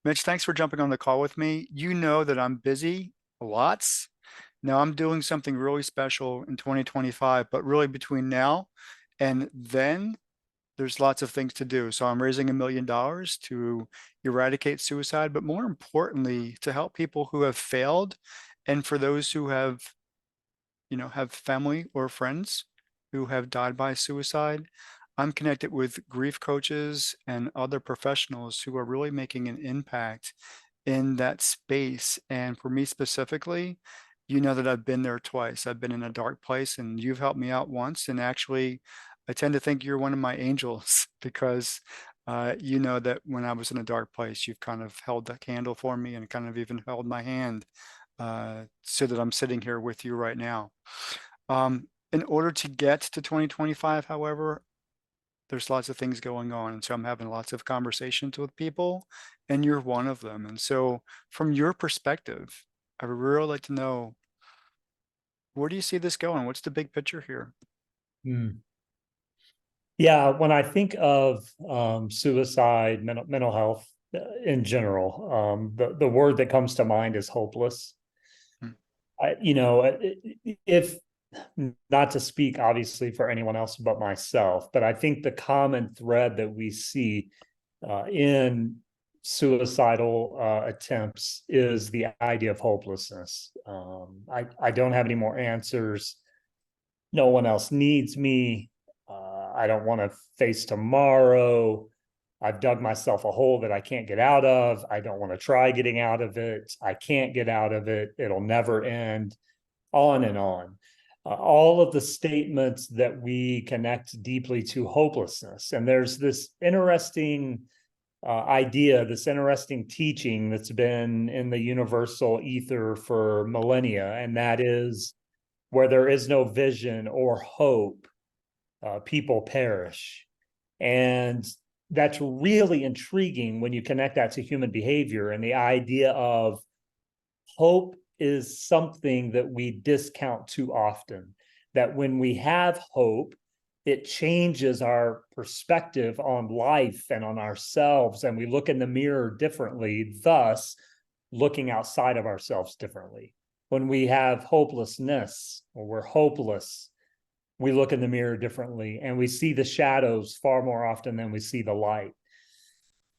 Mitch, thanks for jumping on the call with me. You know that I'm busy lots. Now I'm doing something really special in 2025, but really between now and then, there's lots of things to do. So I'm raising $1 million to eradicate suicide, but more importantly, to help people who have failed and for those who have family or friends who have died by suicide. I'm connected with grief coaches and other professionals who are really making an impact in that space. And for me specifically, you know that I've been there twice. I've been in a dark place and you've helped me out once. And actually, I tend to think you're one of my angels because you know that when I was in a dark place, you've kind of held the candle for me and kind of even held my hand so that I'm sitting here with you right now. In order to get to 2025, however, there's lots of things going on. And so I'm having lots of conversations with people, and you're one of them. And so, from your perspective, I would really like to know, where do you see this going? What's the big picture here? Hmm. Yeah, when I think of suicide, mental health in general, the word that comes to mind is hopeless. Hmm. If not to speak obviously for anyone else but myself, but I think the common thread that we see in suicidal attempts is the idea of hopelessness. I don't have any more answers. No one else needs me. I don't want to face tomorrow. I've dug myself a hole that I can't get out of. I don't want to try getting out of it. I can't get out of it. It'll never end, on and on. All of the statements that we connect deeply to hopelessness. And there's this interesting idea, this interesting teaching that's been in the universal ether for millennia, and that is where there is no vision or hope, people perish. And that's really intriguing when you connect that to human behavior and the idea of hope is something that we discount too often. That when we have hope, it changes our perspective on life and on ourselves, and we look in the mirror differently, thus looking outside of ourselves differently. When we have hopelessness or we're hopeless, we look in the mirror differently and we see the shadows far more often than we see the light.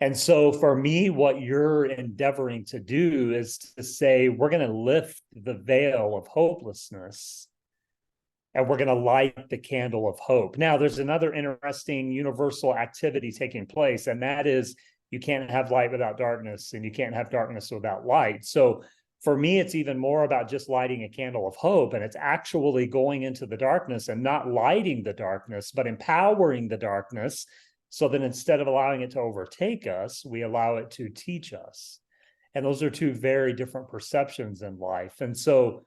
And so for me, what you're endeavoring to do is to say, we're going to lift the veil of hopelessness and we're going to light the candle of hope. Now, there's another interesting universal activity taking place, and that is you can't have light without darkness, and you can't have darkness without light. So for me, it's even more about just lighting a candle of hope, and it's actually going into the darkness and not lighting the darkness, but empowering the darkness so that instead of allowing it to overtake us, we allow it to teach us. And those are two very different perceptions in life. And so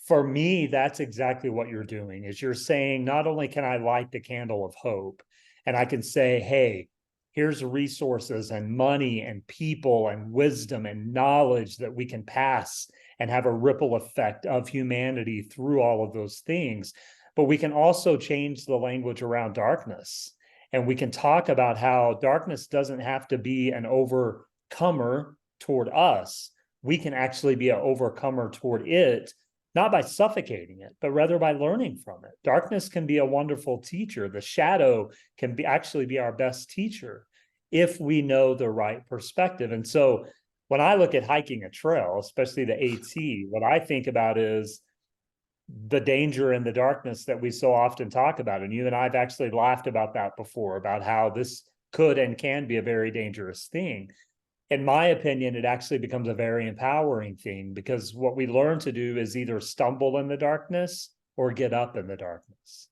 for me, that's exactly what you're doing is you're saying, not only can I light the candle of hope and I can say, hey, here's resources and money and people and wisdom and knowledge that we can pass and have a ripple effect of humanity through all of those things. But we can also change the language around darkness. And we can talk about how darkness doesn't have to be an overcomer toward us. We can actually be an overcomer toward it, not by suffocating it, but rather by learning from it. Darkness can be a wonderful teacher. The shadow can be actually be our best teacher if we know the right perspective. And so when I look at hiking a trail, especially the AT, what I think about is the danger and the darkness that we so often talk about. And you and I've actually laughed about that before, about how this could and can be a very dangerous thing. In my opinion, it actually becomes a very empowering thing because what we learn to do is either stumble in the darkness or get up in the darkness.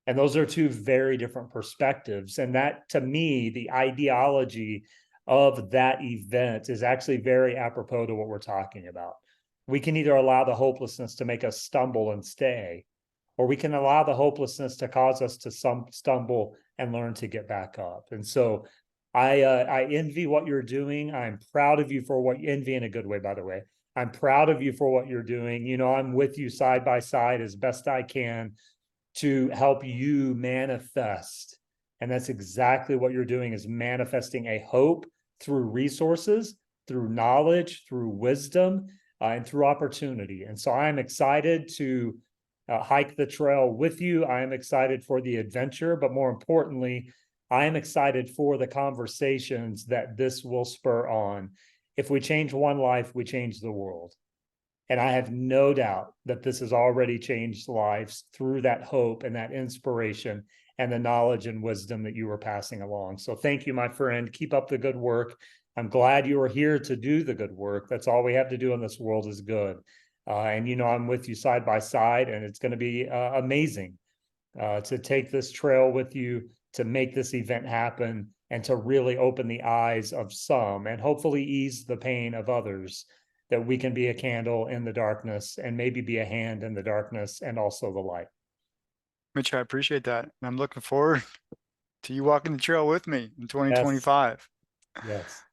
And those are two very different perspectives. And that, to me, the ideology of that event is actually very apropos to what we're talking about. We can either allow the hopelessness to make us stumble and stay, or we can allow the hopelessness to cause us to stumble and learn to get back up. And so I envy what you're doing. I'm proud of you for what envy in a good way, by the way. I'm proud of you for what you're doing. You know, I'm with you side by side as best I can to help you manifest. And that's exactly what you're doing, is manifesting a hope through resources, through knowledge, through wisdom, and through opportunity. And so I'm excited to hike the trail with you. I am excited for the adventure, but more importantly, I am excited for the conversations that this will spur on. If we change one life, we change the world. And I have no doubt that this has already changed lives through that hope and that inspiration and the knowledge and wisdom that you were passing along. So thank you, my friend. Keep up the good work. I'm glad you are here to do the good work. That's all we have to do in this world is good. And you know, I'm with you side by side, and it's going to be amazing to take this trail with you, to make this event happen, and to really open the eyes of some and hopefully ease the pain of others, that we can be a candle in the darkness and maybe be a hand in the darkness and also the light. Mitch, I appreciate that. And I'm looking forward to you walking the trail with me in Yes, 2025. yes.